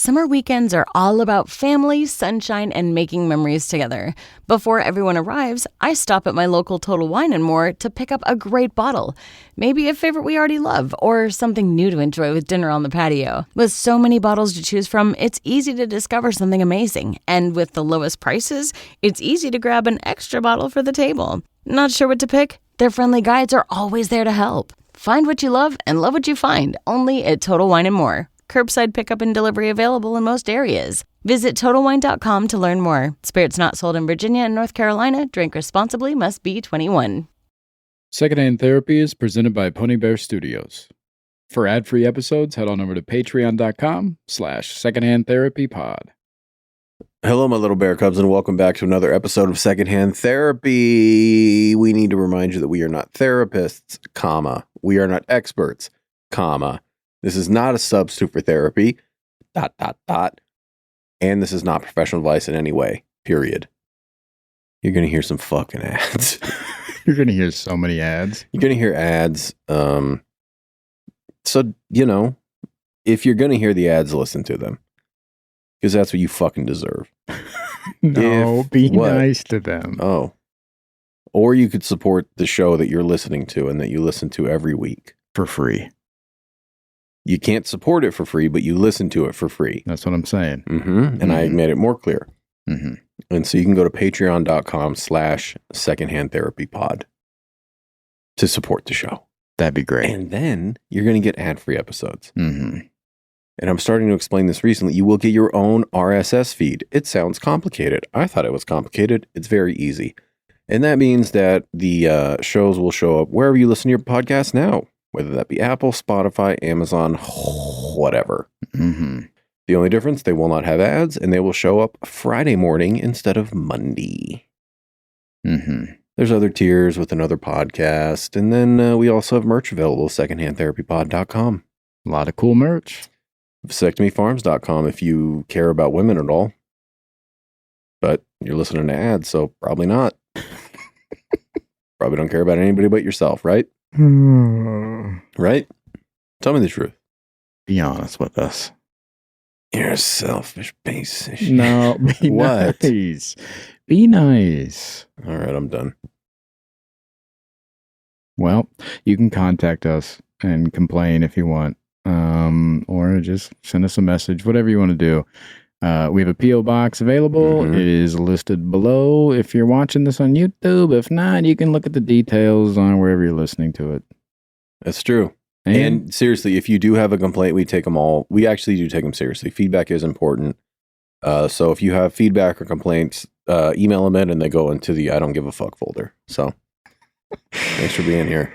Summer weekends are all about family, sunshine, and making memories together. Before everyone arrives, I stop at my local Total Wine & More to pick up a great bottle. Maybe a favorite we already love, or something new to enjoy with dinner on the patio. With so many bottles to choose from, it's easy to discover something amazing. And with the lowest prices, it's easy to grab an extra bottle for the table. Not sure what to pick? Their friendly guides are always there to help. Find what you love and love what you find, only at Total Wine & More. Curbside pickup and delivery available in most areas. Visit TotalWine.com to learn more. Spirits not sold in Virginia and North Carolina. Drink responsibly. Must be 21. Secondhand Therapy is presented by Pony Bear Studios. For ad-free episodes, head on over to patreon.com/secondhandtherapypod. Hello, my little bear cubs, and welcome back to another episode of Secondhand Therapy. We need to remind you that we are not therapists, comma. We are not experts, comma. This is not a substitute for therapy, ... And this is not professional advice in any way, period. You're going to hear some fucking ads. You're going to hear so many ads. You're going to hear ads. So, you know, if you're going to hear the ads, listen to them. Because that's what you fucking deserve. No, be nice to them. Oh. Or you could support the show that you're listening to and that you listen to every week. For free. You can't support it for free, but you listen to it for free. That's what I'm saying. Mm-hmm. And I made it more clear. Mm-hmm. And so you can go to patreon.com/secondhandtherapypod to support the show. That'd be great. And then you're going to get ad-free episodes. Mm-hmm. And I'm starting to explain this recently. You will get your own RSS feed. It sounds complicated. I thought it was complicated. It's very easy. And that means that the shows will show up wherever you listen to your podcast now, whether that be Apple, Spotify, Amazon, whatever. Mm-hmm. The only difference, they will not have ads, and they will show up Friday morning instead of Monday. Mm-hmm. There's other tiers with another podcast. And then we also have merch available, secondhandtherapypod.com. A lot of cool merch. vasectomyfarms.com if you care about women at all. But you're listening to ads, so probably not. Probably don't care about anybody but yourself, right? Right? Tell me the truth. Be honest with us. You're a selfish piece of shit. No, be What? nice. Be nice. All right, I'm done. Well, you can contact us and complain if you want. Or just send us a message, whatever you want to do. We have a P.O. box available. Mm-hmm. It is listed below if you're watching this on YouTube. If not, you can look at the details on wherever you're listening to it. That's true. And seriously, if you do have a complaint, we take them all. We actually do take them seriously. Feedback is important. So if you have feedback or complaints, email them in and they go into the I don't give a fuck folder. So thanks for being here.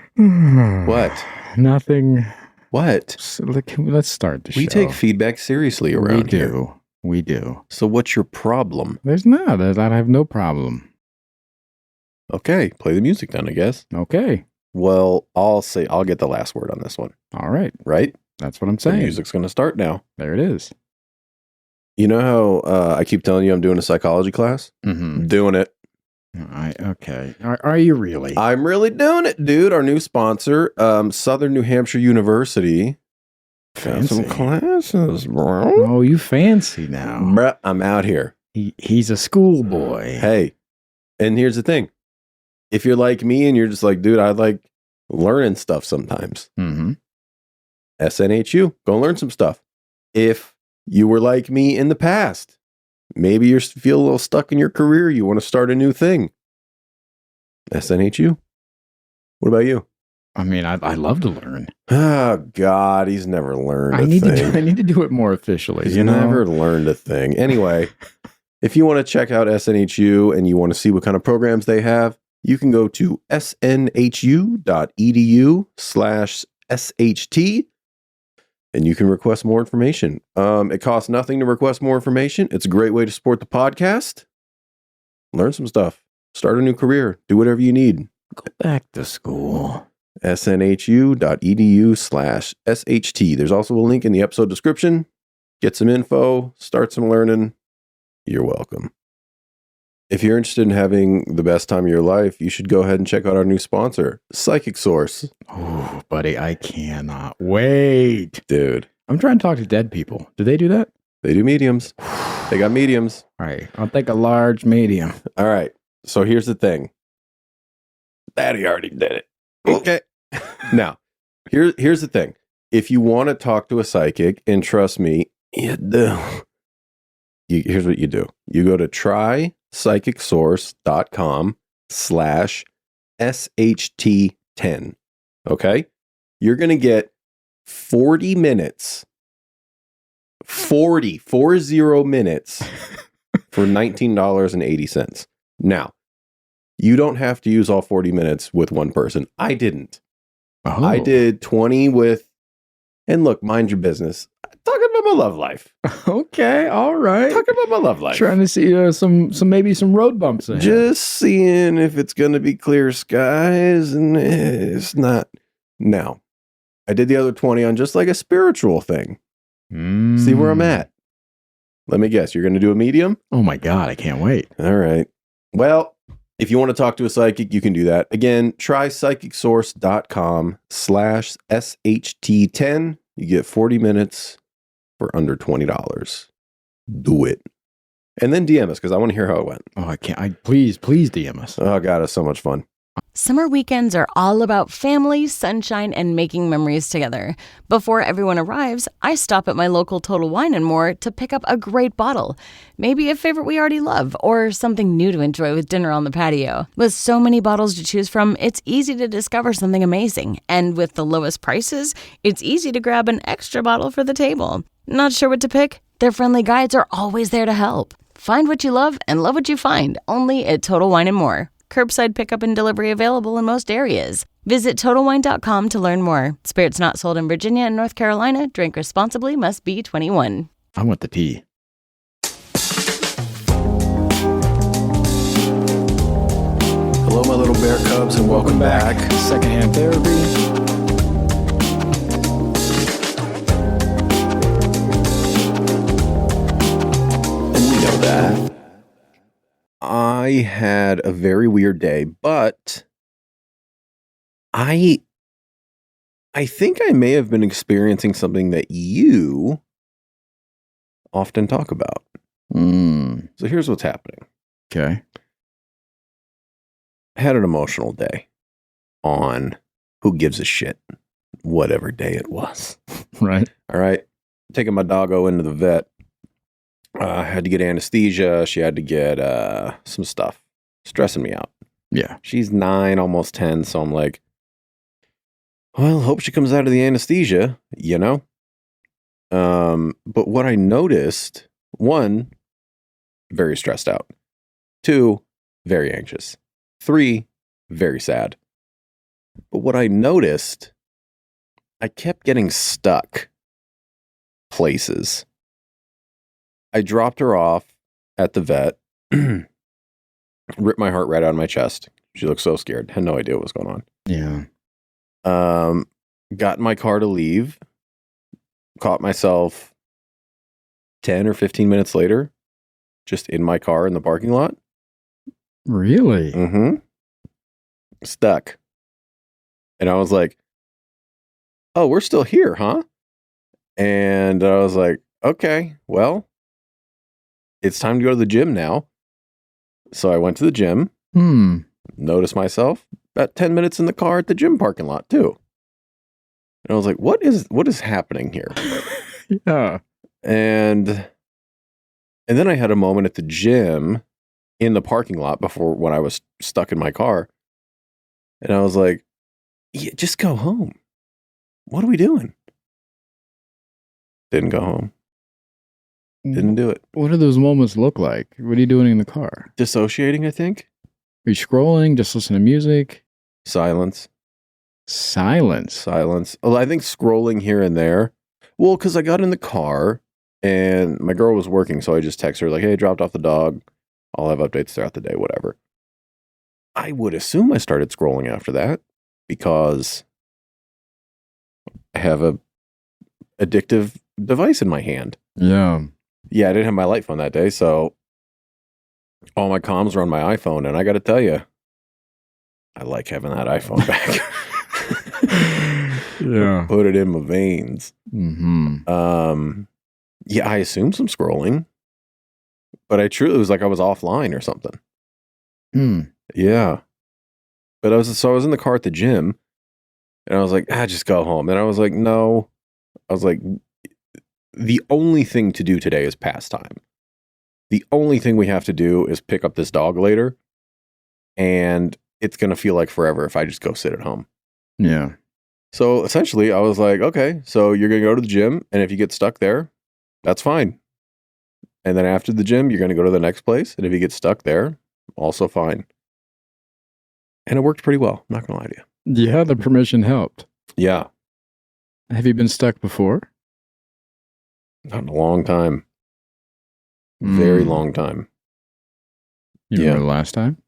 What? Nothing. What? So, let's start the show. We take feedback seriously around here. We do. So what's your problem? There's not. I have no problem. Okay, play the music then, I guess. Okay. Well, I'll get the last word on this one. All right. Right? That's what I'm The saying. music's going to start now. There it is. You know how I keep telling you I'm doing a psychology class? Mm-hmm. Doing it. Okay. Are you really? I'm really doing it, dude. Our new sponsor, Southern New Hampshire University. Got some classes, bro. Oh, you fancy now. Bruh, I'm out here. He's a schoolboy. Hey, and here's the thing. If you're like me and you're just like, dude, I like learning stuff sometimes. Mm-hmm. SNHU, go learn some stuff. If you were like me in the past, maybe you feel a little stuck in your career, you want to start a new thing. SNHU. What about you? I mean, I love to learn. Oh, God, he's never learned a thing. I need to do it more officially. He's never learned a thing. Anyway, if you want to check out SNHU and you want to see what kind of programs they have, you can go to snhu.edu/SHT and you can request more information. It costs nothing to request more information. It's a great way to support the podcast. Learn some stuff. Start a new career. Do whatever you need. Go back to school. snhu.edu/SHT. There's also a link in the episode description. Get some info, start some learning. You're welcome. If you're interested in having the best time of your life, you should go ahead and check out our new sponsor, Psychic Source. Oh, buddy, I cannot wait. Dude. I'm trying to talk to dead people. Do they do that? They do mediums. They got mediums. All right. I'll take a large medium. All right. So here's the thing. Daddy already did it. Okay. Now, here's the thing. If you want to talk to a psychic, and trust me, you do. Here's what you do. You go to trypsychicssource.com/SHT10. Okay? You're going to get 40 minutes. 40 minutes for $19.80. Now, you don't have to use all 40 minutes with one person. I didn't. Oh. I did 20 with, and look, mind your business. Talking about my love life. Okay. All right. Talking about my love life. Trying to see maybe some road bumps ahead. Just seeing if it's going to be clear skies, and it's not. Now, I did the other 20 on just like a spiritual thing. See where I'm at. Let me guess. You're going to do a medium? Oh my God. I can't wait. All right. Well, if you want to talk to a psychic, you can do that. Again, try psychicssource.com/SHT10. You get 40 minutes for under $20. Do it. And then DM us because I want to hear how it went. Oh, I can't. Please DM us. Oh, God, it's so much fun. Summer weekends are all about family, sunshine, and making memories together. Before everyone arrives, I stop at my local Total Wine & More to pick up a great bottle. Maybe a favorite we already love, or something new to enjoy with dinner on the patio. With so many bottles to choose from, it's easy to discover something amazing. And with the lowest prices, it's easy to grab an extra bottle for the table. Not sure what to pick? Their friendly guides are always there to help. Find what you love and love what you find, only at Total Wine & More. Curbside pickup and delivery available in most areas. Visit TotalWine.com to learn more. Spirits not sold in Virginia and North Carolina. Drink responsibly. Must be 21. I want the tea. Hello, my little bear cubs, and welcome back. Secondhand Therapy. And we know that. I had a very weird day, but I think I may have been experiencing something that you often talk about. So here's what's happening. Okay. I had an emotional day on who gives a shit, whatever day it was. Right. All right. Taking my doggo into the vet. I had to get anesthesia. She had to get some stuff. Stressing me out. Yeah. She's 9, almost 10. So I'm like, well, hope she comes out of the anesthesia, you know? But what I noticed, 1, very stressed out. 2, very anxious. 3, very sad. But what I noticed, I kept getting stuck places. I dropped her off at the vet, ripped my heart right out of my chest. She looked so scared. Had no idea what was going on. Yeah. Got in my car to leave. Caught myself 10 or 15 minutes later, just in my car in the parking lot. Really? Mm-hmm. Stuck. And I was like, oh, we're still here, huh? And I was like, okay, well, it's time to go to the gym now. So I went to the gym. Noticed myself about 10 minutes in the car at the gym parking lot too. And I was like, what is happening here? Yeah. And then I had a moment at the gym in the parking lot before when I was stuck in my car. And I was like, yeah, just go home. What are we doing? Didn't go home. Didn't do it. What do those moments look like? What are you doing in the car? Dissociating, I think. Are you scrolling? Just listening to music? Silence. Silence. Well, I think scrolling here and there. Well, because I got in the car and my girl was working, so I just text her like, hey, dropped off the dog. I'll have updates throughout the day, whatever. I would assume I started scrolling after that because I have a addictive device in my hand. Yeah. Yeah, I didn't have my light phone that day, so all my comms were on my iPhone, and I got to tell you, I like having that iPhone back. Yeah. Put it in my veins. Mm-hmm. Yeah, I assumed some scrolling, but it was like I was offline or something. Yeah. But I was in the car at the gym, and I was like, just go home. And I was like, no. I was like, the only thing to do today is pastime. The only thing we have to do is pick up this dog later, and it's going to feel like forever if I just go sit at home. Yeah. So essentially, I was like, okay, so you're going to go to the gym, and if you get stuck there, that's fine. And then after the gym, you're going to go to the next place, and if you get stuck there, also fine. And it worked pretty well, I'm not going to lie to you. Yeah, the permission helped. Yeah. Have you been stuck before? Not in a long time. Very long time. You remember the last time?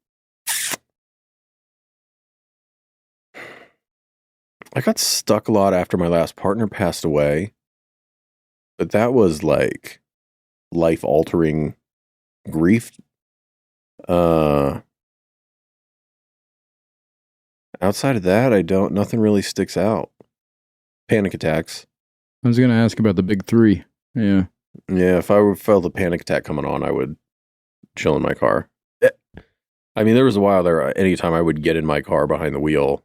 I got stuck a lot after my last partner passed away. But that was like life-altering grief. Outside of that, nothing really sticks out. Panic attacks. I was going to ask about the big three. Yeah. Yeah, if I felt a panic attack coming on, I would chill in my car. I mean, there was a while there, anytime I would get in my car behind the wheel,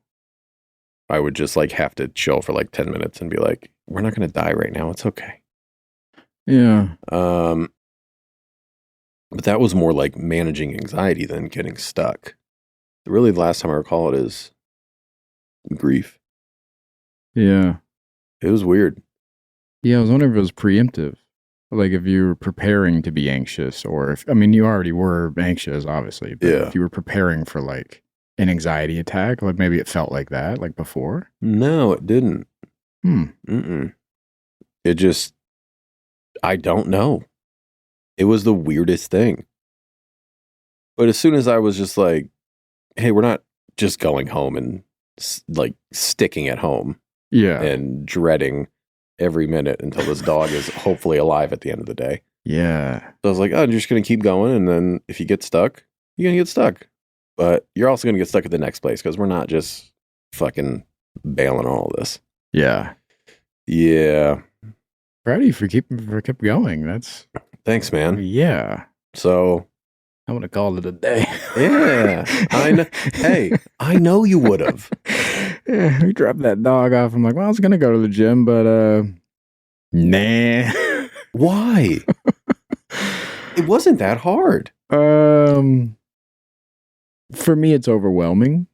I would just like have to chill for like 10 minutes and be like, we're not going to die right now. It's okay. Yeah. But that was more like managing anxiety than getting stuck. Really, the last time I recall it is grief. Yeah. It was weird. Yeah, I was wondering if it was preemptive. Like if you were preparing to be anxious, or if, I mean, you already were anxious, obviously, but if you were preparing for like an anxiety attack, like maybe it felt like that, like before? No, it didn't. It just, I don't know. It was the weirdest thing. But as soon as I was just like, hey, we're not just going home and like sticking at home. Yeah. And dreading every minute until this dog is hopefully alive at the end of the day. Yeah. So I was like, you're just going to keep going. And then if you get stuck, you're going to get stuck. But you're also going to get stuck at the next place because we're not just fucking bailing on all this. Yeah. Yeah. Proud of you for kept going. That's... Thanks, man. Yeah. So... I want to call it a day. Yeah. I know. Hey, I know you would have. Yeah, we dropped that dog off. I'm like, well, I was going to go to the gym, but nah. Why? It wasn't that hard. For me, it's overwhelming.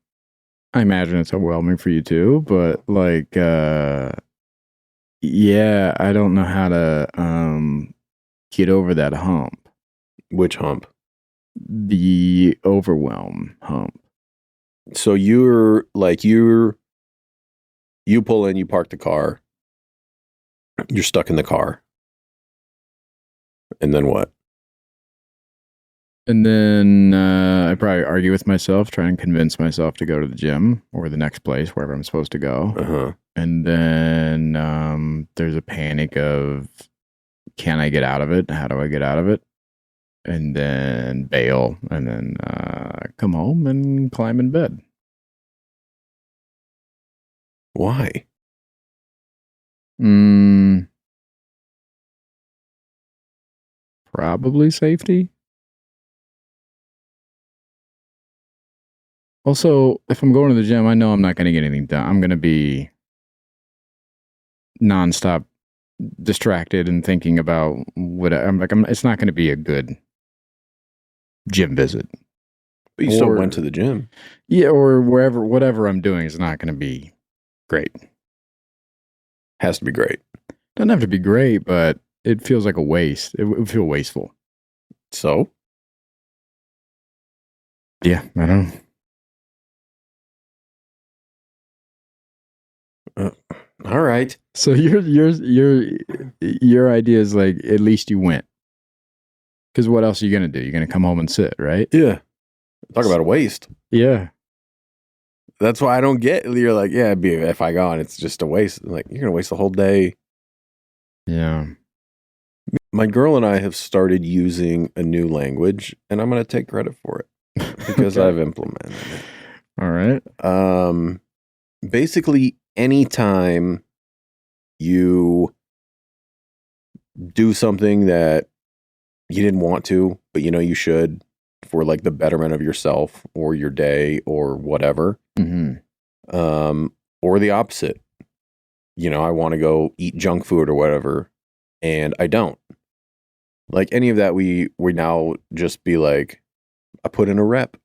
I imagine it's overwhelming for you too, but like, yeah, I don't know how to get over that hump. Which hump? The overwhelm hump. So you pull in, you park the car, you're stuck in the car. And then what? And then I probably argue with myself, try and convince myself to go to the gym or the next place, wherever I'm supposed to go. Uh-huh. And then there's a panic of, can I get out of it? How do I get out of it? And then bail, and then come home and climb in bed. Why? Probably safety. Also, if I'm going to the gym, I know I'm not going to get anything done. I'm going to be nonstop distracted and thinking about what it's not going to be a good gym visit. But you still went to the gym. Yeah, or whatever I'm doing is not going to be great. Has to be great. Doesn't have to be great, but it feels like a waste. It would feel wasteful. So? Yeah, I don't know. All right. So your idea is like, at least you went. Because what else are you going to do? You're going to come home and sit, right? Yeah. Talk about a waste. Yeah. That's why I don't get, you're like, yeah, if I go and it's just a waste. Like, you're going to waste the whole day. Yeah. My girl and I have started using a new language, and I'm going to take credit for it because Okay. I've implemented it. All right. Basically, anytime you do something that you didn't want to, but you know you should for like the betterment of yourself or your day or whatever. Or the opposite. You know, I want to go eat junk food or whatever, and I don't. Like any of that, we now just be like, I put in a rep,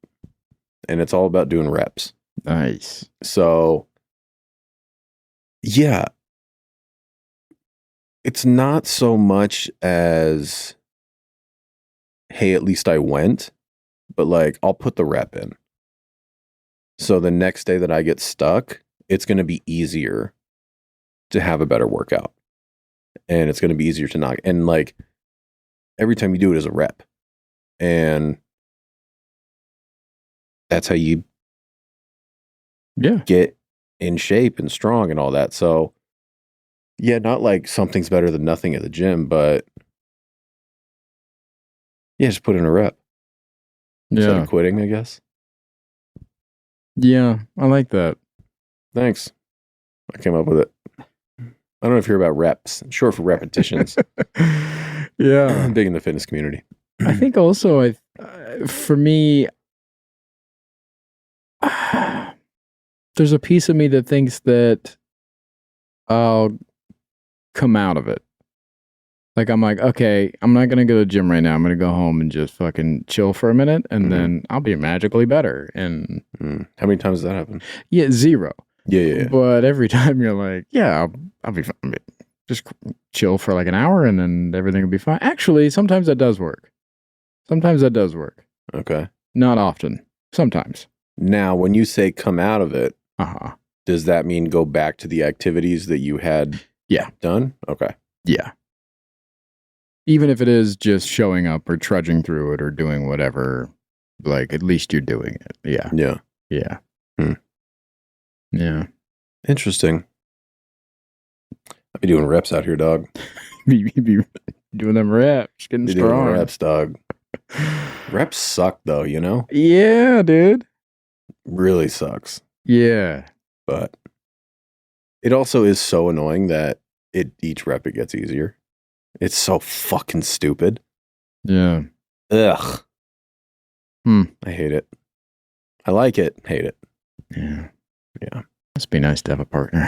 and it's all about doing reps. Nice. So, yeah, it's not so much as, hey, at least I went, but like I'll put the rep in. So the next day that I get stuck, it's going to be easier to have a better workout, and it's going to be easier to knock. And like every time you do it is a rep, and that's how you get in shape and strong and all that. So yeah, not like something's better than nothing at the gym, but yeah, just put in a rep. Instead of quitting, I guess. Yeah, I like that. Thanks. I came up with it. I don't know if you're about reps, short for repetitions. Yeah. Big in the fitness community. I think also, for me, there's a piece of me that thinks that I'll come out of it. Like, I'm like, okay, I'm not going to go to the gym right now. I'm going to go home and just fucking chill for a minute, and then I'll be magically better. And how many times does that happen? Yeah, 0. Yeah. But every time you're like, yeah, I'll be fine. Just chill for like an hour, and then everything will be fine. Actually, sometimes that does work. Okay. Not often. Sometimes. Now, when you say come out of it, does that mean go back to the activities that you had done? Okay. Yeah. Even if it is just showing up or trudging through it or doing whatever, like, at least you're doing it. Yeah. Yeah. Yeah. Interesting. I'll be doing reps out here, dog. be doing them reps, getting strong. Doing reps, dog. Reps suck, though, you know? Yeah, dude. Really sucks. Yeah. But it also is so annoying that each rep it gets easier. It's so fucking stupid. Yeah. Ugh. I hate it. I like it. Hate it. Yeah. Yeah. Must be nice to have a partner.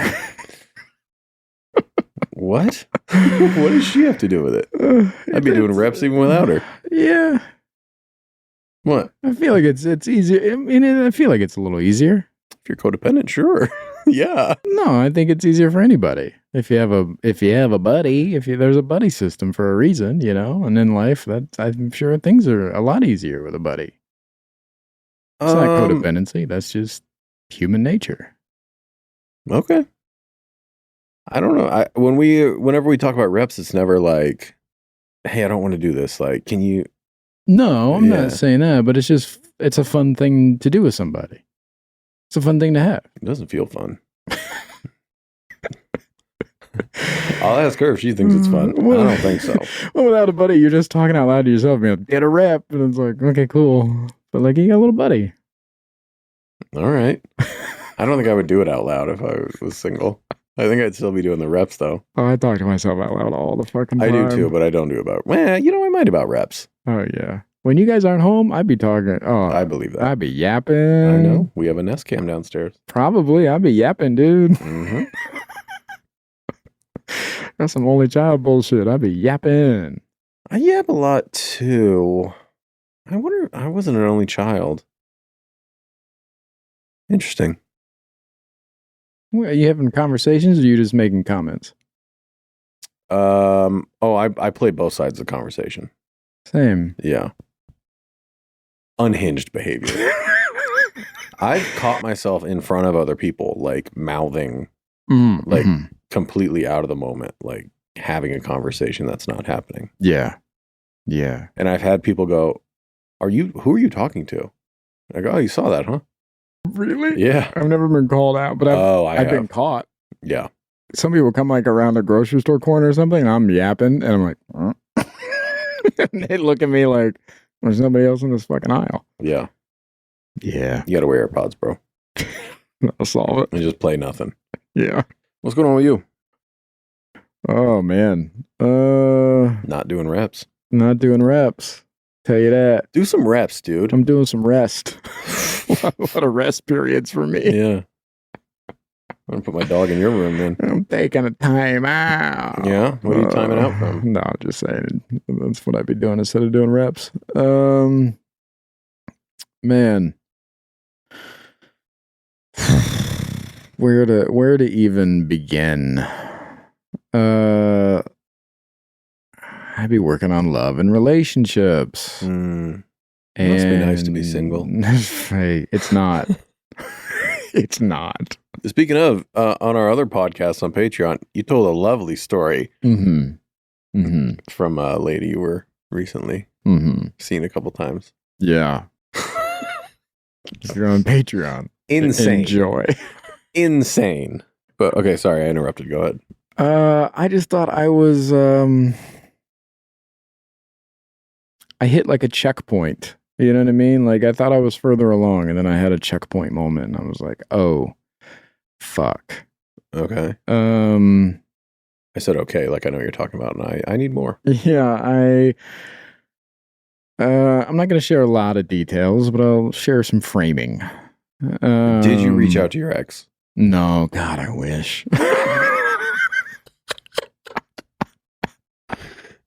What? What does she have to do with it? I'd be doing reps even without her. Yeah. What? I feel like it's easier. I mean, I feel like it's a little easier. If you're codependent, sure. Yeah. No, I think it's easier for anybody. If you have a buddy, there's a buddy system for a reason, you know, and in life, I'm sure things are a lot easier with a buddy. It's not codependency. That's just human nature. Okay. I don't know. Whenever we talk about reps, it's never like, hey, I don't want to do this. Like, can you? No, I'm not saying that, but it's a fun thing to do with somebody. It's a fun thing to have. It doesn't feel fun. I'll ask her if she thinks it's fun. I don't think so. Well, without a buddy, you're just talking out loud to yourself, man. Get a rep. And it's like, okay, cool. But like, you got a little buddy. All right. I don't think I would do it out loud if I was single. I think I'd still be doing the reps, though. Oh, I talk to myself out loud all the fucking time. I do, too, but I don't do about... Well, you know, I might about reps. Oh, yeah. When you guys aren't home, I'd be talking... Oh, I believe that. I'd be yapping. I know. We have a Nest Cam downstairs. Probably. I'd be yapping, dude. Mm-hmm. That's some only child bullshit. I'd be yapping. I yap a lot, too. I wonder... I wasn't an only child. Interesting. Are you having conversations or are you just making comments? I play both sides of the conversation. Same. Yeah. Unhinged behavior. I've caught myself in front of other people, like mouthing, completely out of the moment, like having a conversation that's not happening. Yeah. Yeah. And I've had people go, who are you talking to? I go, oh, you saw that, huh? Really? Yeah. I've never been called out, but I've been caught. Yeah. Some people come like around a grocery store corner or something, and I'm yapping, and I'm like, and they look at me like, there's nobody else in this fucking aisle. Yeah. Yeah. You got to wear AirPods, bro. That'll solve it. And just play nothing. Yeah. What's going on with you? Oh man. Not doing reps. Not doing reps. Tell you that. Do some reps, dude. I'm doing some rest. A lot of rest periods for me. Yeah. I'm gonna put my dog in your room then. I'm taking a time out. Yeah? What are you timing out from? No, I'm just saying. That's what I'd be doing instead of doing reps. Man. Where to even begin? I'd be working on love and relationships. It must be nice to be single. Hey, it's not. It's not. Speaking of, on our other podcast on Patreon, you told a lovely story from a lady you were recently seen a couple times. Yeah. If you're on Patreon. Insane. Enjoy. Insane. But okay, sorry, I interrupted. Go ahead. I just thought I was I hit like a checkpoint. You know what I mean? Like I thought I was further along and then I had a checkpoint moment and I was like, "Oh, fuck." Okay. I said okay, like I know what you're talking about, and I need more. Yeah, I'm not going to share a lot of details, but I'll share some framing. Did you reach out to your ex? No, God, I wish.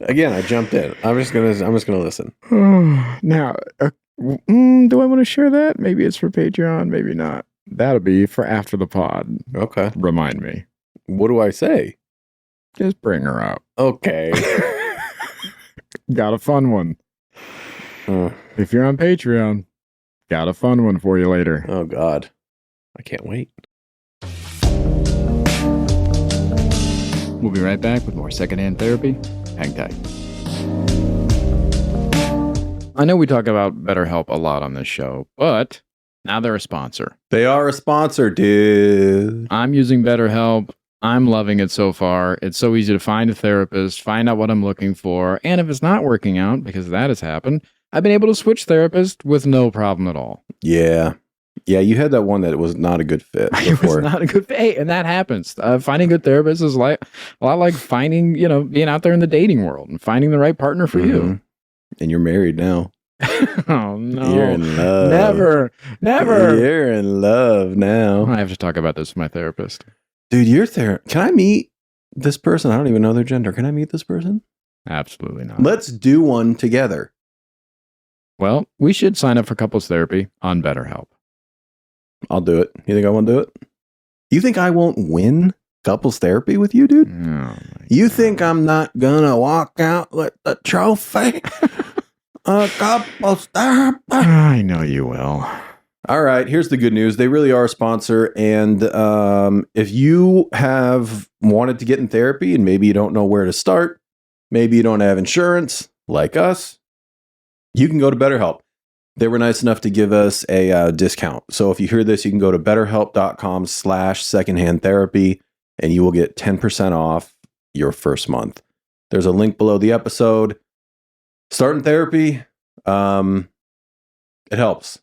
Again, I jumped in. I'm just gonna listen. Now, do I want to share that? Maybe it's for Patreon, maybe not. That'll be for after the pod. Okay. Remind me. What do I say? Just bring her up. Okay. Got a fun one. If you're on Patreon, got a fun one for you later. Oh, God. I can't wait. We'll be right back with more Secondhand Therapy. Hang tight. I know we talk about BetterHelp a lot on this show, but now they're a sponsor. They are a sponsor, dude. I'm using BetterHelp. I'm loving it so far. It's so easy to find a therapist, find out what I'm looking for, and if it's not working out, because that has happened, I've been able to switch therapists with no problem at all. Yeah. Yeah, you had that one that was not a good fit before. It was not a good fit, and that happens. Finding good therapists is like a lot like finding, being out there in the dating world and finding the right partner for you. And you're married now. Oh, no. You're in love. Never. You're in love now. I have to talk about this with my therapist. Dude, can I meet this person? I don't even know their gender. Can I meet this person? Absolutely not. Let's do one together. Well, we should sign up for couples therapy on BetterHelp. I'll do it. You think I won't do it? You think I won't win couples therapy with you, dude? You think I'm not gonna walk out with the trophy? Couples therapy. I know you will. All right, here's the good news. They really are a sponsor. And if you have wanted to get in therapy and maybe you don't know where to start, maybe you don't have insurance like us, you can go to BetterHelp. They were nice enough to give us a discount. So if you hear this, you can go to betterhelp.com/secondhandtherapy and you will get 10% off your first month. There's a link below the episode. Starting therapy, it helps.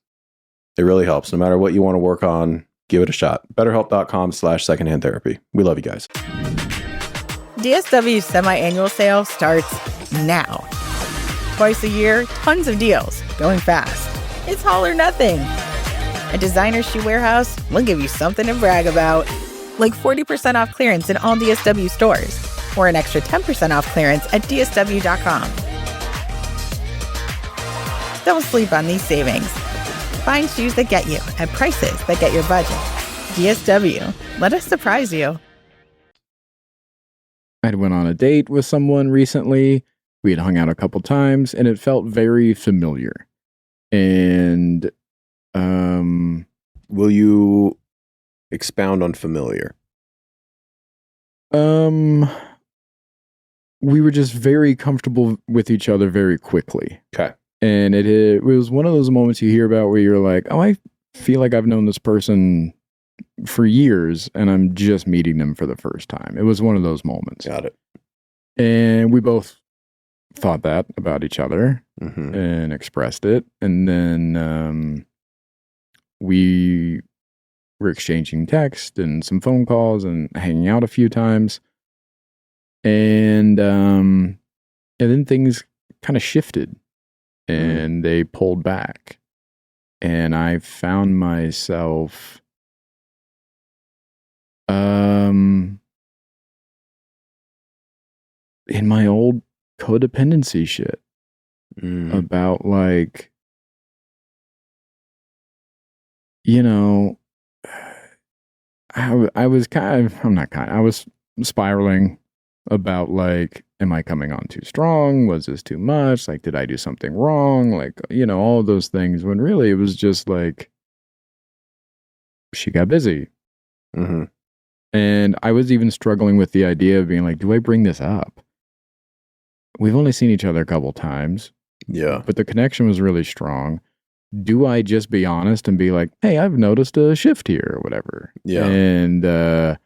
It really helps. No matter what you want to work on, give it a shot. betterhelp.com/secondhandtherapy. We love you guys. DSW's semi-annual sale starts now. Twice a year, tons of deals, going fast. It's all or nothing. At Designer Shoe Warehouse, we'll give you something to brag about. Like 40% off clearance in all DSW stores, or an extra 10% off clearance at DSW.com. Don't sleep on these savings. Find shoes that get you at prices that get your budget. DSW. Let us surprise you. I went on a date with someone recently. We had hung out a couple times, and it felt very familiar. And will you expound on familiar? We were just very comfortable with each other very quickly. Okay. And it was one of those moments you hear about where you're like, oh, I feel like I've known this person for years, and I'm just meeting them for the first time. It was one of those moments. Got it. And we both thought that about each other and expressed it. And then we were exchanging text and some phone calls and hanging out a few times. And then things kind of shifted and they pulled back. And I found myself in my old codependency shit about like, you know, I was I was spiraling about like, am I coming on too strong? Was this too much? Like, did I do something wrong? Like, you know, all of those things, when really it was just like, she got busy. Mm-hmm. And I was even struggling with the idea of being like, do I bring this up? We've only seen each other a couple times. Yeah. But the connection was really strong. Do I just be honest and be like, hey, I've noticed a shift here or whatever? Yeah. And that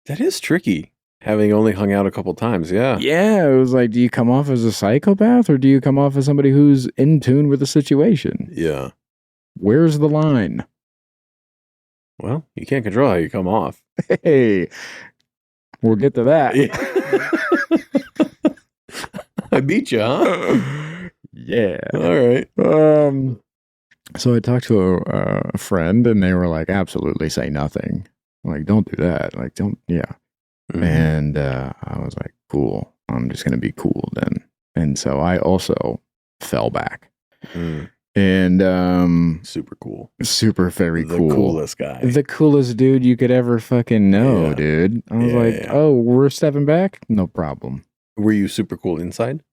is tricky, having only hung out a couple times. Yeah. Yeah. It was like, do you come off as a psychopath or do you come off as somebody who's in tune with the situation? Yeah. Where's the line? Well, you can't control how you come off. Hey, we'll get to that. I beat you, huh? Yeah. All right. So I talked to a friend and they were like, absolutely say nothing. I'm like, don't do that. Like, don't, yeah. Mm-hmm. And I was like, cool. I'm just going to be cool then. And so I also fell back. And super cool. Super very cool. The coolest guy. The coolest dude you could ever fucking know, dude. I was like, oh, we're stepping back? No problem. Were you super cool inside?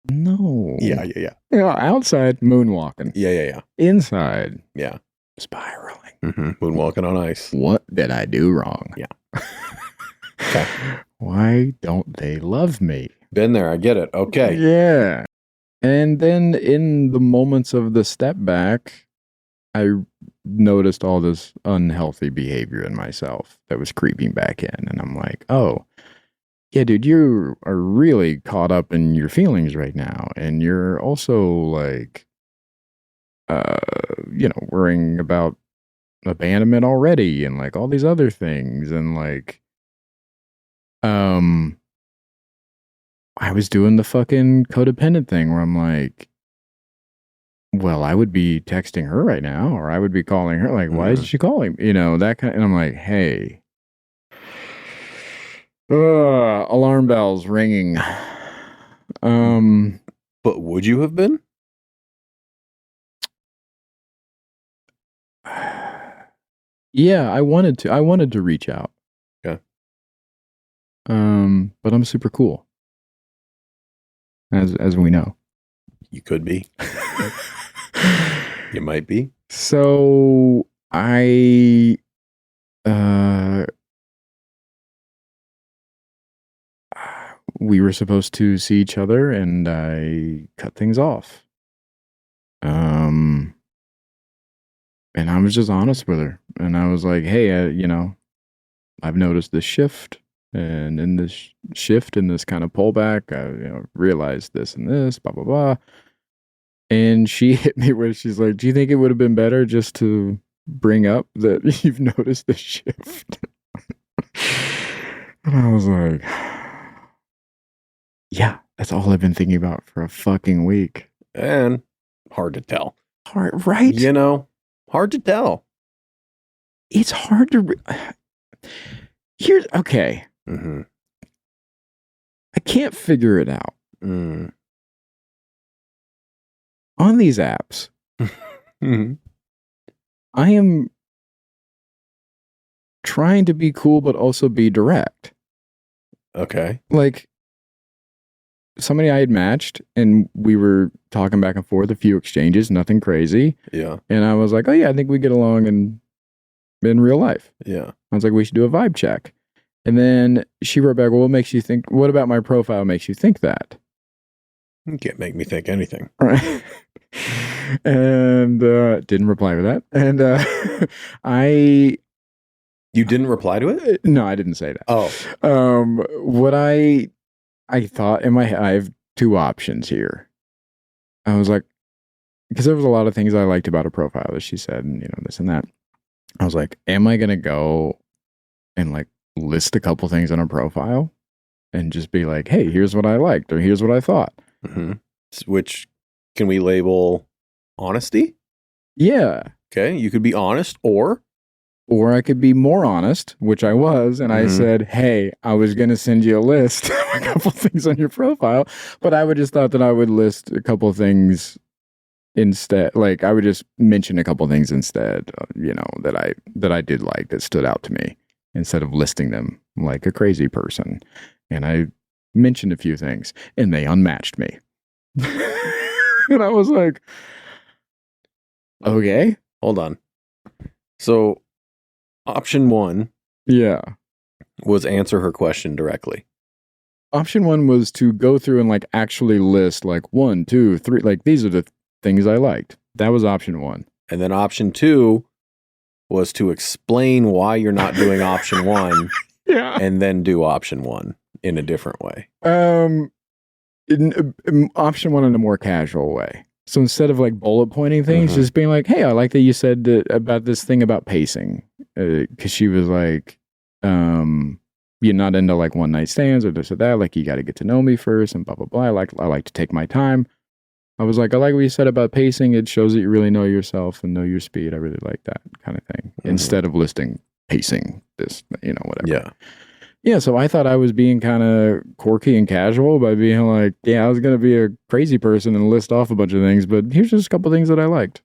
No. Yeah. Outside, moonwalking. Yeah. Inside. Yeah. Spiraling. Moonwalking on ice. What did I do wrong? Yeah. Okay. Why don't they love me? Been there. I get it. Okay. Yeah. And then in the moments of the step back, I noticed all this unhealthy behavior in myself that was creeping back in. And I'm like, oh, yeah, dude, you are really caught up in your feelings right now. And you're also like, worrying about abandonment already and like all these other things. And like, I was doing the fucking codependent thing where I'm like, well, I would be texting her right now, or I would be calling her. Like, why is she calling? You know, that kind of, and I'm like, hey, alarm bells ringing. But would you have been? Yeah, I wanted to reach out. Okay. But I'm super cool. As we know. You could be. You might be. So we were supposed to see each other and I cut things off. And I was just honest with her. And I was like, hey, I've noticed this shift. And in this shift, in this kind of pullback, I realized this and this, blah, blah, blah. And she hit me where she's like, do you think it would have been better just to bring up that you've noticed the shift? And I was like, yeah, that's all I've been thinking about for a fucking week. And hard to tell. Hard, right? Hard to tell. It's hard to... Okay. Mm-hmm. I can't figure it out. On these apps, I am trying to be cool, but also be direct. Okay. Like, somebody I had matched, and we were talking back and forth, a few exchanges, nothing crazy. Yeah. And I was like, oh yeah, I think we get along in real life. Yeah. I was like, we should do a vibe check. And then she wrote back, well, what about my profile makes you think that? You can't make me think anything. Right. And didn't reply to that. And You didn't reply to it? No, I didn't say that. Oh. What I thought in my head, I have two options here. I was like, because there was a lot of things I liked about her profile that she said, and this and that. I was like, am I going to go and like list a couple things on her profile and just be like, hey, here's what I liked, or here's what I thought. Mm-hmm. Which can we label honesty? Yeah. Okay. You could be honest, or I could be more honest, which I was, and I said, hey, I was going to send you a list of a couple things on your profile, but I would just thought that I would list a couple things instead. Like, I would just mention a couple things instead, that I did like, that stood out to me, instead of listing them like a crazy person. And I mentioned a few things, and they unmatched me. And I was like, okay. Hold on. So option 1 was answer her question directly. Option 1 was to go through and like actually list like 1, 2, 3, like these are the things I liked. That was option 1. And then option 2 was to explain why you're not doing option 1 and then do option 1 in a different way. Option 1 in a more casual way. So instead of like bullet pointing things, just being like, hey, I like that you said about this thing about pacing. Because she was like, you're not into like one night stands or this or that. Like, you got to get to know me first and blah, blah, blah. I like to take my time. I was like, I like what you said about pacing. It shows that you really know yourself and know your speed. I really like that kind of thing. Instead of listing pacing, this, whatever. Yeah. Yeah, so I thought I was being kind of quirky and casual by being like, yeah, I was going to be a crazy person and list off a bunch of things, but here's just a couple things that I liked.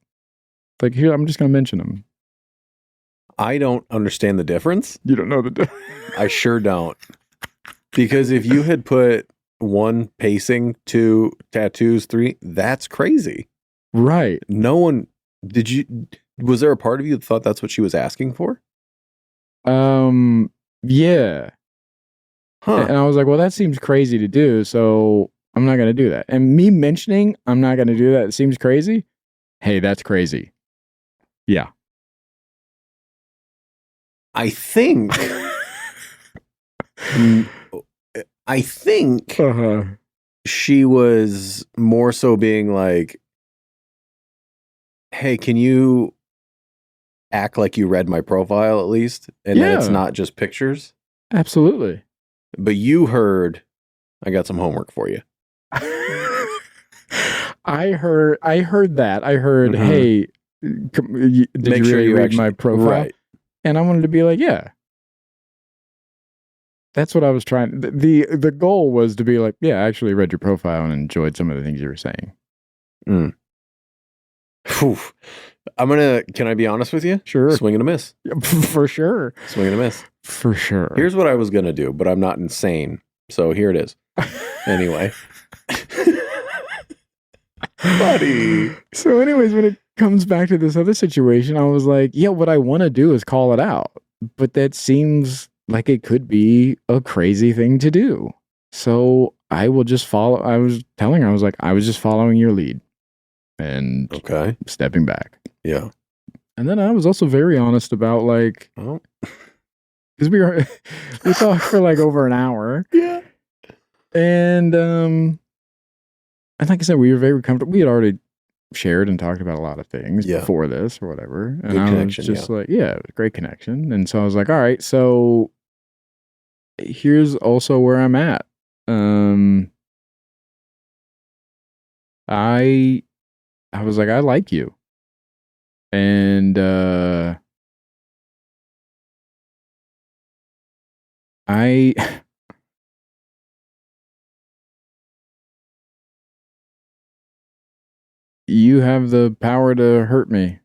Like, here, I'm just going to mention them. I don't understand the difference. You don't know the difference? I sure don't. Because if you had put 1 pacing, 2 tattoos, 3, that's crazy. Right. No one, was there a part of you that thought that's what she was asking for? Yeah. Huh. And I was like, well, that seems crazy to do, so I'm not going to do that. And me mentioning I'm not going to do that, it seems crazy. Hey, that's crazy. Yeah. I think she was more so being like, hey, can you act like you read my profile at least? And then it's not just pictures. Absolutely. But you heard, I got some homework for you. I heard that. I heard, hey, did you really read my profile? Right. And I wanted to be like, yeah. That's what I was trying. The goal was to be like, yeah, I actually read your profile and enjoyed some of the things you were saying. Whew. Can I be honest with you? Sure. Swing and a miss. For sure. Swing and a miss. For sure. Here's what I was going to do, but I'm not insane. So here it is. Anyway. Buddy. So anyways, when it comes back to this other situation, I was like, yeah, what I want to do is call it out. But that seems like it could be a crazy thing to do. So I will just follow. I was telling her, I was like, I was just following your lead and stepping back. Yeah. And then I was also very honest about like, because we talked for like over an hour. Yeah. And like I said, we were very comfortable. We had already shared and talked about a lot of things before this or whatever. And I was just like, great connection. And so I was like, all right, so here's also where I'm at. I was like, I like you. And you have the power to hurt me.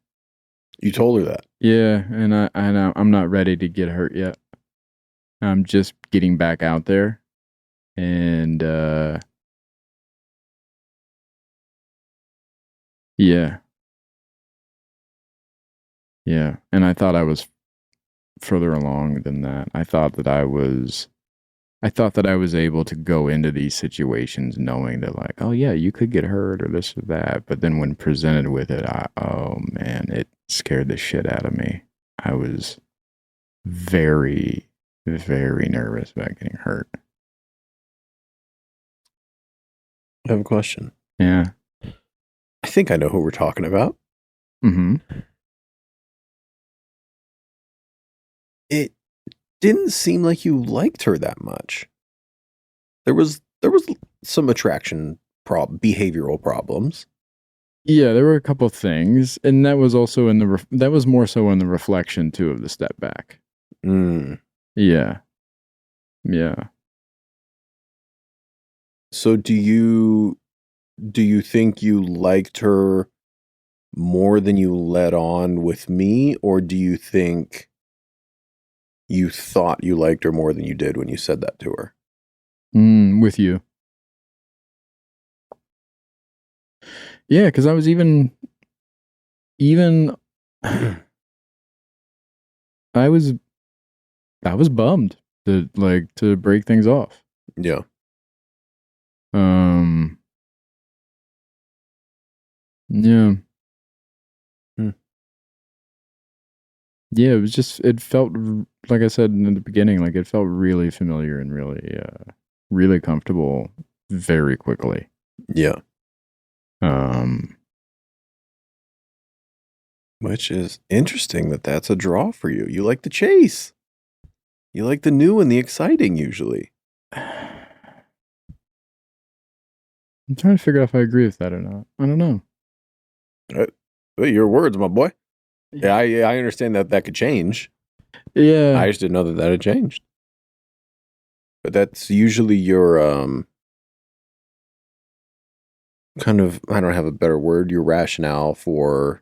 You told her that. Yeah, and I'm not ready to get hurt yet. I'm just getting back out there. And yeah. Yeah, and I thought I was further along than that. I thought that I was able to go into these situations knowing that like, oh yeah, you could get hurt or this or that. But then when presented with it, oh man, it scared the shit out of me. I was very, very nervous about getting hurt. I have a question. Yeah. I think I know who we're talking about. Mm-hmm. It didn't seem like you liked her that much. there was some attraction behavioral problems. Yeah, there were a couple things, and that was also that was more so in the reflection too of the step back. Yeah. So do you think you liked her more than you let on with me, or do you think you thought you liked her more than you did when you said that to her? With you. Yeah, because I was even I was bummed to break things off. Yeah. Yeah. Yeah, it was just, it felt, like I said in the beginning, like it felt really familiar and really comfortable very quickly. Yeah. Which is interesting that's a draw for you. You like the chase. You like the new and the exciting usually. I'm trying to figure out if I agree with that or not. I don't know. Your words, my boy. Yeah, I understand that could change. Yeah. I just didn't know that had changed. But that's usually your kind of, I don't have a better word, your rationale for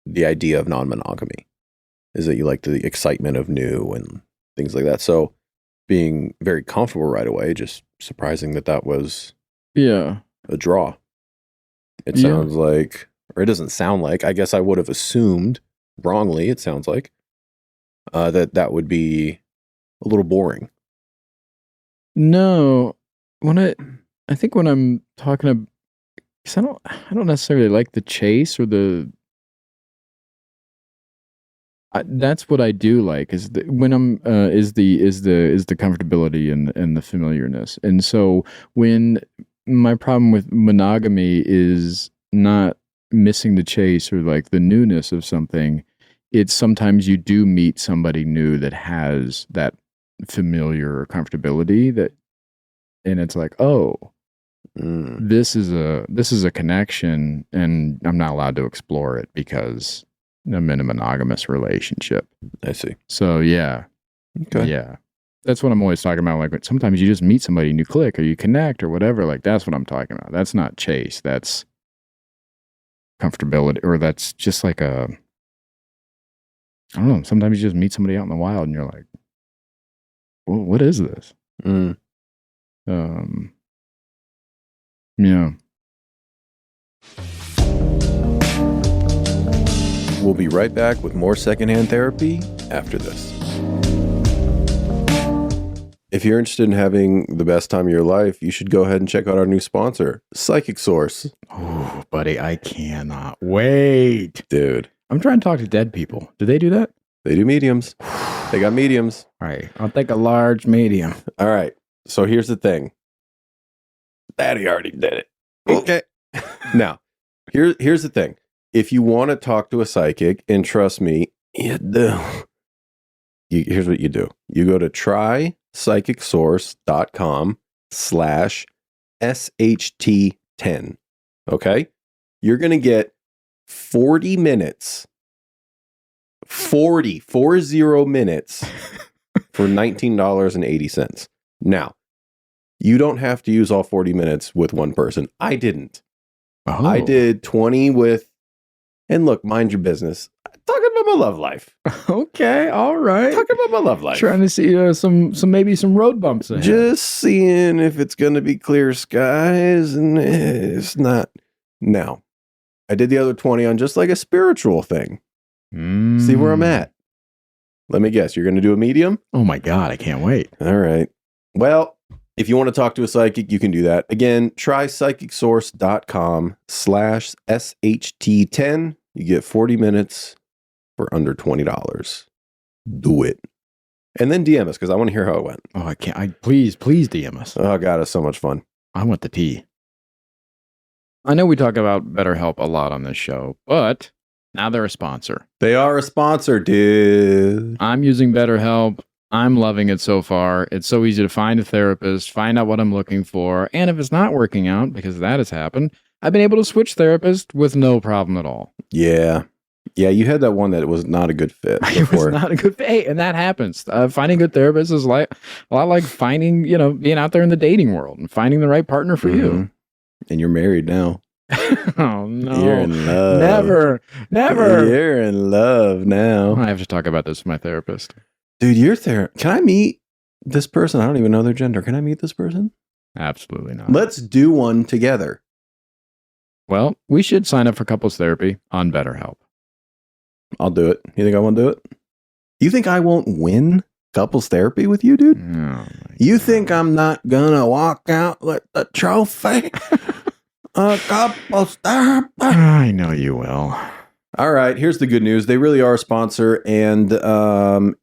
the idea of non-monogamy is that you like the excitement of new and things like that. So being very comfortable right away, just surprising that was a draw. It sounds like, or it doesn't sound like, I guess I would have assumed wrongly, it sounds like, that would be a little boring. No, I think when I'm talking about, because I don't necessarily like the chase or that's what I do like is when I'm is the comfortability and the familiarness. And so when my problem with monogamy is not missing the chase or like the newness of something, it's sometimes you do meet somebody new that has that familiar comfortability and it's like, oh, this is a connection and I'm not allowed to explore it because I'm in a monogamous relationship. I see. So yeah. Okay. Yeah. That's what I'm always talking about. Like sometimes you just meet somebody and you click or you connect or whatever. Like that's what I'm talking about. That's not chase. That's comfortability, or that's just like I don't know. Sometimes you just meet somebody out in the wild and you're like, well, what is this? Yeah. We'll be right back with more Secondhand Therapy after this. If you're interested in having the best time of your life, you should go ahead and check out our new sponsor, Psychic Source. Oh, buddy, I cannot wait. Dude. I'm trying to talk to dead people. Do they do that? They do mediums. They got mediums. All right. I'll take a large medium. All right. So here's the thing. Daddy already did it. Okay. Now, here's the thing. If you want to talk to a psychic, and trust me, you do. Here's what you do. You go to trypsychicsource.com/SHT10. Okay? You're going to get 40 minutes. 40 minutes for $19.80. Now, you don't have to use all 40 minutes with one person. I didn't. Oh. I did 20 with, and look, mind your business. Talking about my love life. Okay, all right. Talking about my love life. Trying to see maybe some road bumps ahead. Just seeing if it's going to be clear skies, and it's not. Now, I did the other 20 on just like a spiritual thing. See where I'm at. Let me guess. You're going to do a medium? Oh my God, I can't wait. All right. Well, if you want to talk to a psychic, you can do that. Again, try psychicsource.com/SHT10. You get 40 minutes for under $20. Do it. And then DM us because I want to hear how it went. Oh, I can't. Please DM us. Oh, God, it's so much fun. I want the tea. I know we talk about BetterHelp a lot on this show, but now they're a sponsor. They are a sponsor, dude. I'm using BetterHelp. I'm loving it so far. It's so easy to find a therapist, find out what I'm looking for. And if it's not working out, because that has happened, I've been able to switch therapists with no problem at all. Yeah. Yeah, you had that one that was not a good fit before. It was not a good fit. Hey, and that happens. Finding good therapists is like a lot like finding, being out there in the dating world and finding the right partner for you. And you're married now. Oh, no. You're in love. Never. You're in love now. I have to talk about this with my therapist. Dude, your therapist. Can I meet this person? I don't even know their gender. Can I meet this person? Absolutely not. Let's do one together. Well, we should sign up for couples therapy on BetterHelp. I'll do it. You think I won't do it? You think I won't win couples therapy with you, dude? Oh, you think I'm not gonna walk out with the trophy? Couples therapy. I know you will. All right, here's the good news. They really are a sponsor. And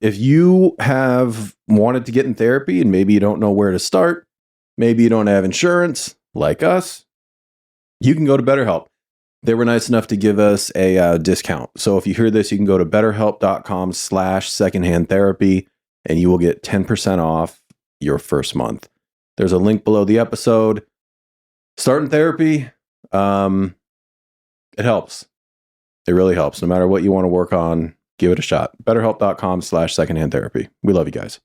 if you have wanted to get in therapy and maybe you don't know where to start, maybe you don't have insurance like us, you can go to BetterHelp. They were nice enough to give us a discount. So if you hear this, you can go to betterhelp.com/secondhandtherapy and you will get 10% off your first month. There's a link below the episode. Starting therapy, it helps. It really helps. No matter what you want to work on, give it a shot. betterhelp.com/secondhandtherapy. We love you guys.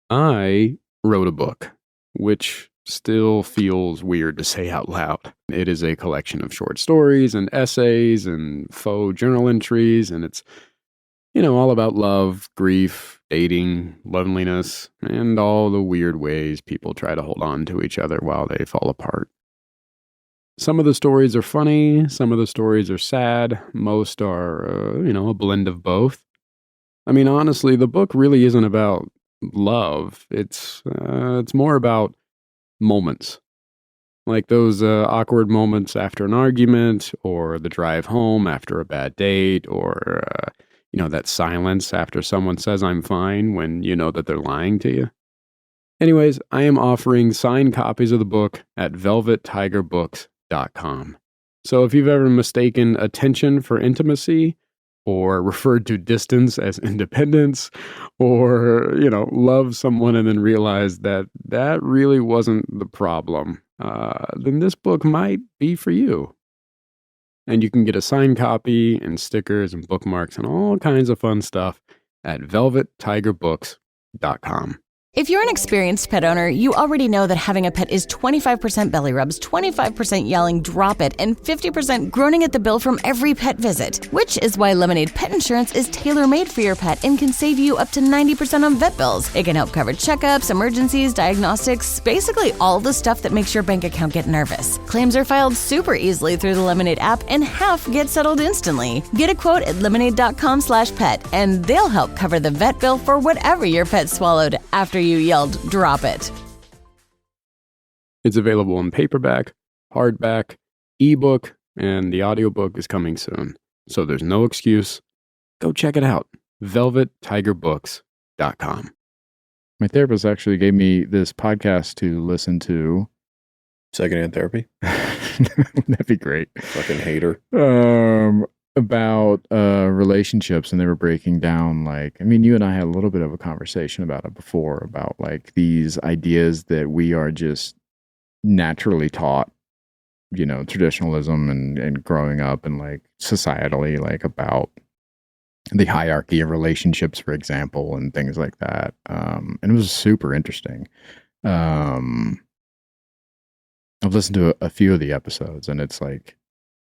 I wrote a book, which still feels weird to say out loud. It is a collection of short stories and essays and faux journal entries, and it's, all about love, grief, dating, loneliness, and all the weird ways people try to hold on to each other while they fall apart. Some of the stories are funny, some of the stories are sad, most are, a blend of both. I mean, honestly, the book really isn't about love. It's more about moments, like those awkward moments after an argument, or the drive home after a bad date, or that silence after someone says I'm fine when you know that they're lying to you. Anyways, I am offering signed copies of the book at velvettigerbooks.com. So if you've ever mistaken attention for intimacy, or referred to distance as independence, or, love someone and then realize that really wasn't the problem, then this book might be for you. And you can get a signed copy and stickers and bookmarks and all kinds of fun stuff at velvettigerbooks.com. If you're an experienced pet owner, you already know that having a pet is 25% belly rubs, 25% yelling, drop it, and 50% groaning at the bill from every pet visit. Which is why Lemonade Pet Insurance is tailor-made for your pet and can save you up to 90% on vet bills. It can help cover checkups, emergencies, diagnostics, basically all the stuff that makes your bank account get nervous. Claims are filed super easily through the Lemonade app, and half get settled instantly. Get a quote at lemonade.com/pet, and they'll help cover the vet bill for whatever your pet swallowed after you yelled, drop it. It's available in paperback, hardback, ebook, and the audiobook is coming soon. So there's no excuse. Go check it out. velvettigerbooks.com. My therapist actually gave me this podcast to listen to. Secondhand Therapy? That'd be great. Fucking hater. About relationships, and they were breaking down, you and I had a little bit of a conversation about it before, about these ideas that we are just naturally taught, traditionalism and growing up, and societally, about the hierarchy of relationships, for example, and things like that. And it was super interesting. I've listened to a few of the episodes, and it's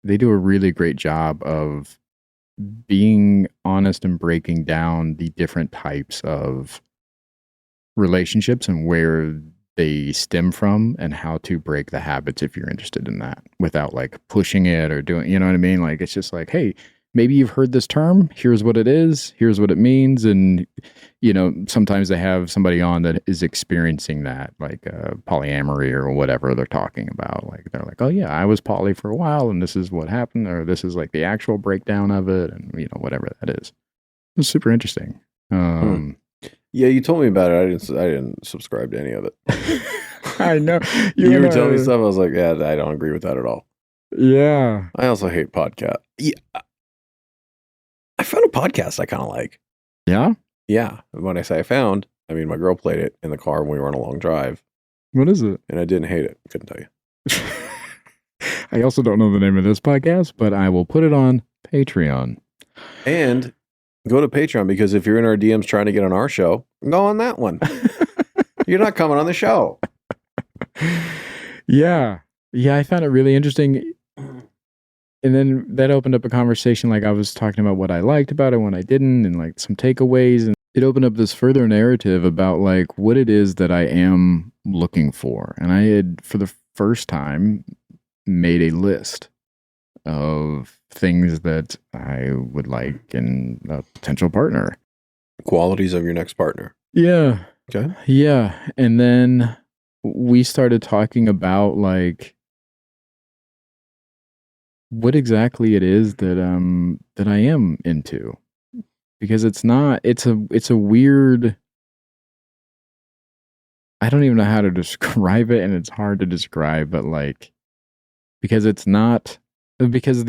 they do a really great job of being honest and breaking down the different types of relationships and where they stem from and how to break the habits if you're interested in that without pushing it or doing, you know what I mean? It's just hey, maybe you've heard this term. Here's what it is. Here's what it means. And, sometimes they have somebody on that is experiencing that, polyamory or whatever they're talking about. They're oh, yeah, I was poly for a while and this is what happened, or this is the actual breakdown of it, and, whatever that is. It was super interesting. Yeah, you told me about it. I didn't subscribe to any of it. I know. You were telling me stuff. I was yeah, I don't agree with that at all. Yeah. I also hate podcasts. Yeah. I found a podcast I kind of like. Yeah? Yeah. When I say I found, I mean, my girl played it in the car when we were on a long drive. What is it? And I didn't hate it. Couldn't tell you. I also don't know the name of this podcast, but I will put it on Patreon. And go to Patreon, because if you're in our DMs trying to get on our show, go on that one. You're not coming on the show. Yeah. Yeah, I found it really interesting. And then that opened up a conversation. Like, I was talking about what I liked about it, what I didn't, and like some takeaways. And it opened up this further narrative about like what it is that I am looking for. And I had, for the first time, made a list of things that I would like in a potential partner. Qualities of your next partner. Yeah. Okay. Yeah. And then we started talking about like what exactly it is that that I am into. Because it's a weird, I don't even know how to describe it, and it's hard to describe, but like, because it's not, because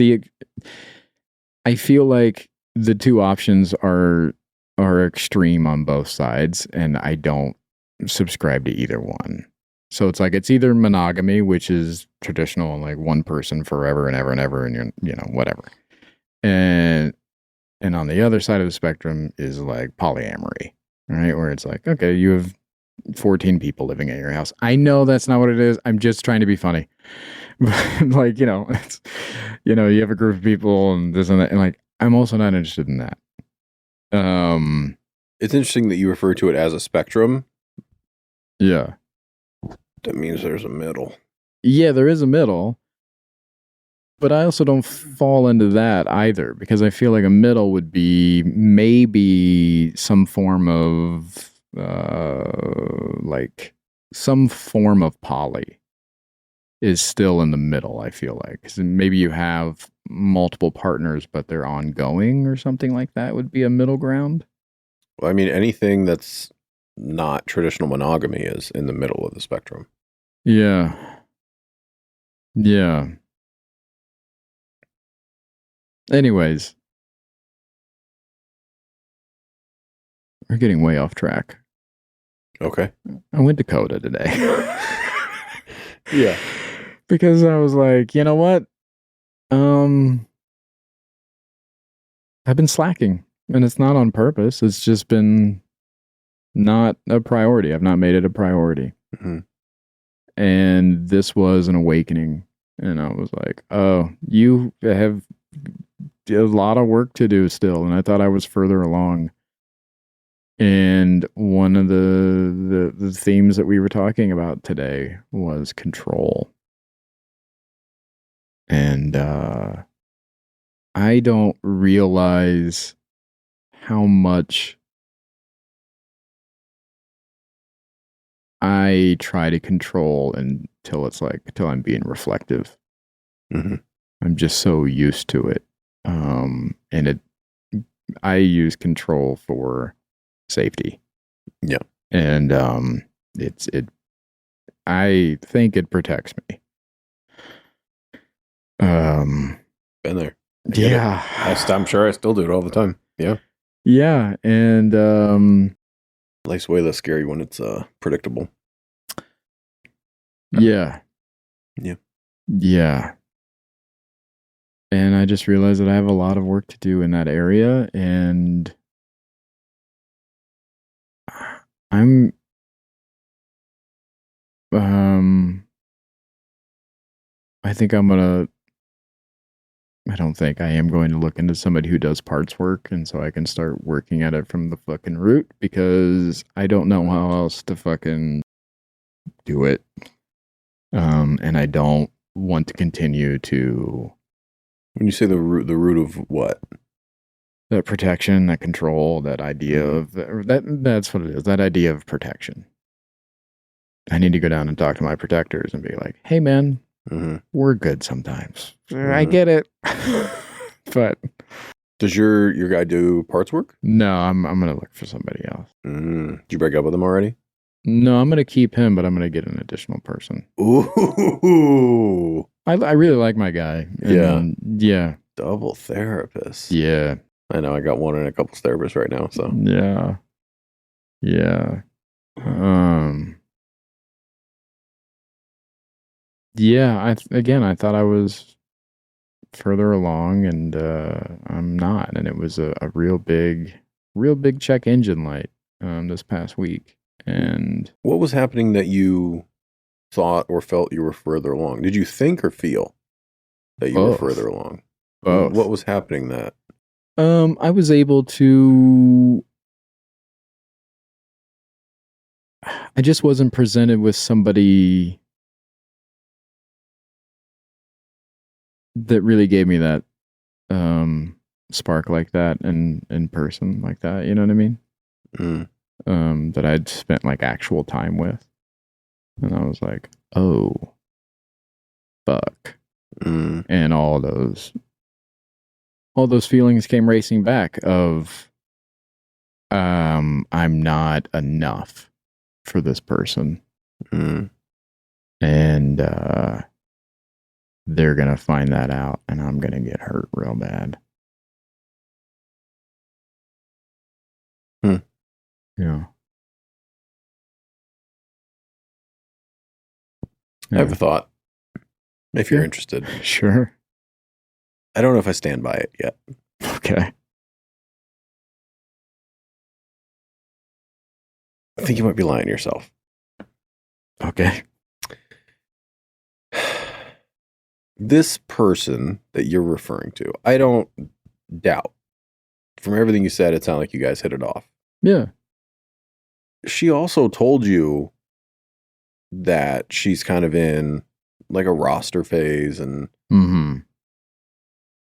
I feel like the two options are extreme on both sides, and I don't subscribe to either one. So it's like, it's either monogamy, which is traditional and like one person forever and ever and ever, and you're, you know, whatever. And on the other side of the spectrum is like polyamory, right? Where it's like, okay, you have 14 people living at your house. I know that's not what it is. I'm just trying to be funny. Like, you know, it's, you know, you have a group of people and this and that, and like, I'm also not interested in that. It's interesting that you refer to it as a spectrum. Yeah. That means there's a middle. Yeah, there is a middle. But I also don't fall into that either, because I feel like a middle would be maybe some form of like some form of poly is still in the middle, I feel like. 'Cause maybe you have multiple partners, but they're ongoing or something like that would be a middle ground. Well, I mean, anything that's not traditional monogamy is in the middle of the spectrum. Yeah. Yeah. Anyways, we're getting way off track. Okay. I went to Coda today. Yeah. Because I was like, you know what? I've been slacking, and it's not on purpose. It's just been not a priority. I've not made it a priority. Mm-hmm. And this was an awakening. And I was like, oh, you have a lot of work to do still. And I thought I was further along. And one of the themes that we were talking about today was control. And I don't realize how much I try to control until I'm being reflective. Mm-hmm. I'm just so used to it. I use control for safety. Yeah. And I think it protects me. Been there. Yeah. I'm sure I still do it all the time. Yeah. Yeah. And Life's way less scary when it's predictable. Yeah. Yeah. Yeah. And I just realized that I have a lot of work to do in that area, and I'm I am going to look into somebody who does parts work, and so I can start working at it from the fucking root, because I don't know how else to fucking do it. And I don't want to continue to. When you say the root of what? That protection, that control, that idea of that's what it is. That idea of protection. I need to go down and talk to my protectors and be like, "Hey, man, we're good sometimes. I get it." But does your guy do parts work? No, I'm gonna look for somebody else. Did you break up with him already? No, I'm gonna keep him, but I'm gonna get an additional person. Ooh, I really like my guy. And, yeah. Double therapist. Yeah. I know. I got one and a couple therapists right now. So yeah. Yeah. Yeah, I thought I was further along, and I'm not. And it was a real big check engine light this past week. And what was happening that you thought or felt you were further along? Did you think or feel that you were further along? Both. What was happening that? I was able to. I just wasn't presented with somebody that really gave me that spark like that in person like that. You know what I mean? That I'd spent like actual time with, and I was like, oh, fuck, and all those feelings came racing back of, I'm not enough for this person, and they're gonna find that out, and I'm gonna get hurt real bad. Yeah. I have a thought, if you're interested. Sure. I don't know if I stand by it yet. Okay. I think you might be lying to yourself. Okay. This person that you're referring to, I don't doubt. From everything you said, it sounded like you guys hit it off. Yeah. She also told you that she's kind of in like a roster phase and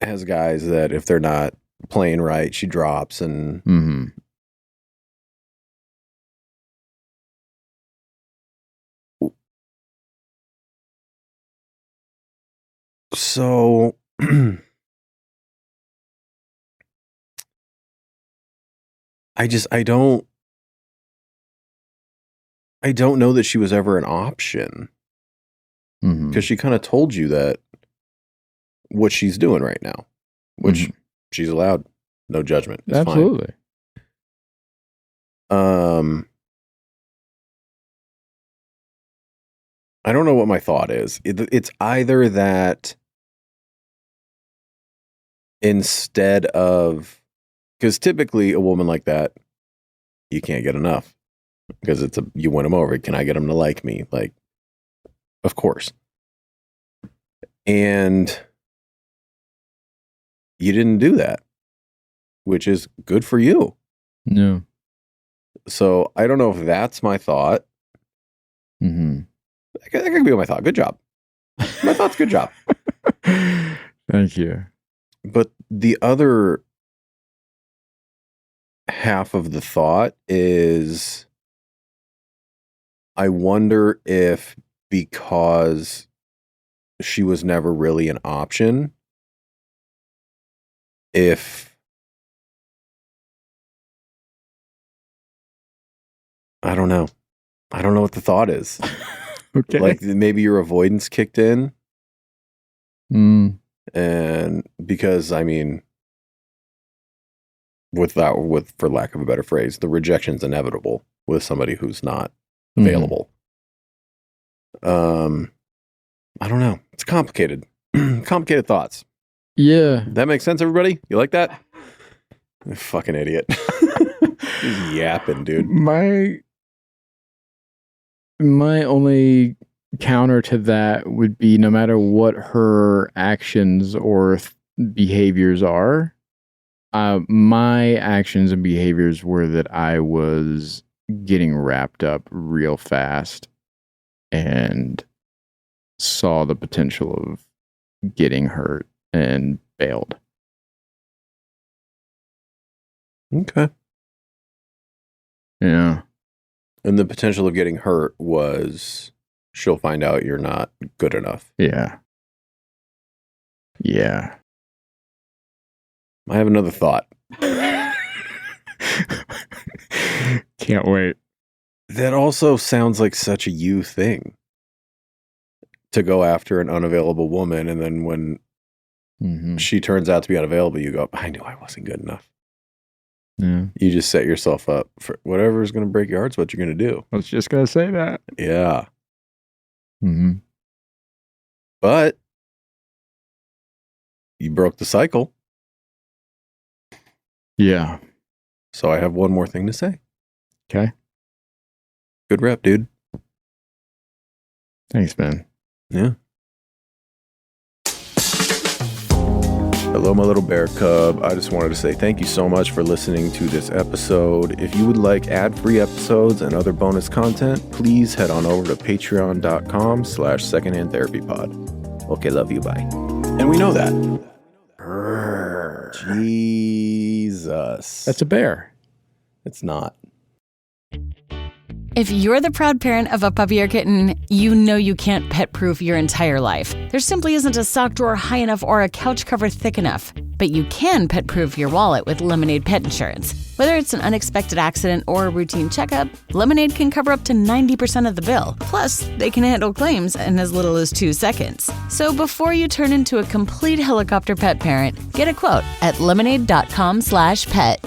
has guys that if they're not playing right, she drops and so I don't know that she was ever an option, because she kind of told you that what she's doing right now, which she's allowed, no judgment. It's absolutely fine. I don't know what my thought is. It's either that instead of, because typically a woman like that, you can't get enough. Because you win them over. Can I get them to like me? Like, of course. And you didn't do that, which is good for you. No. So I don't know if that's my thought. That could be my thought. Good job. My thought's good job. Thank you. But the other half of the thought is, I wonder if because she was never really an option, if I don't know what the thought is. Okay. Like maybe your avoidance kicked in. And because, I mean, with for lack of a better phrase, the rejection's inevitable with somebody who's not available. I don't know. It's complicated. Complicated thoughts. Yeah. That makes sense, everybody? You like that? You fucking idiot. Just yapping, dude. My only counter to that would be, no matter what her actions or behaviors are, my actions and behaviors were that I was getting wrapped up real fast and saw the potential of getting hurt and bailed. Okay. Yeah. And the potential of getting hurt was she'll find out you're not good enough. Yeah. Yeah. I have another thought. Can't wait. That also sounds like such a you thing. To go after an unavailable woman, and then when she turns out to be unavailable, you go, I knew I wasn't good enough. Yeah. You just set yourself up for whatever is going to break your heart's what you're going to do. I was just going to say that. Yeah. Mm-hmm. But you broke the cycle. Yeah. So I have one more thing to say. Okay. Good rep, dude. Thanks, man. Yeah. Hello, my little bear cub. I just wanted to say thank you so much for listening to this episode. If you would like ad-free episodes and other bonus content, please head on over to patreon.com/secondhandtherapypod. Okay, love you. Bye. And we know that. Jesus. That's a bear. It's not. If you're the proud parent of a puppy or kitten, you know you can't pet-proof your entire life. There simply isn't a sock drawer high enough or a couch cover thick enough. But you can pet-proof your wallet with Lemonade Pet Insurance. Whether it's an unexpected accident or a routine checkup, Lemonade can cover up to 90% of the bill. Plus, they can handle claims in as little as 2 seconds. So before you turn into a complete helicopter pet parent, get a quote at lemonade.com/pet.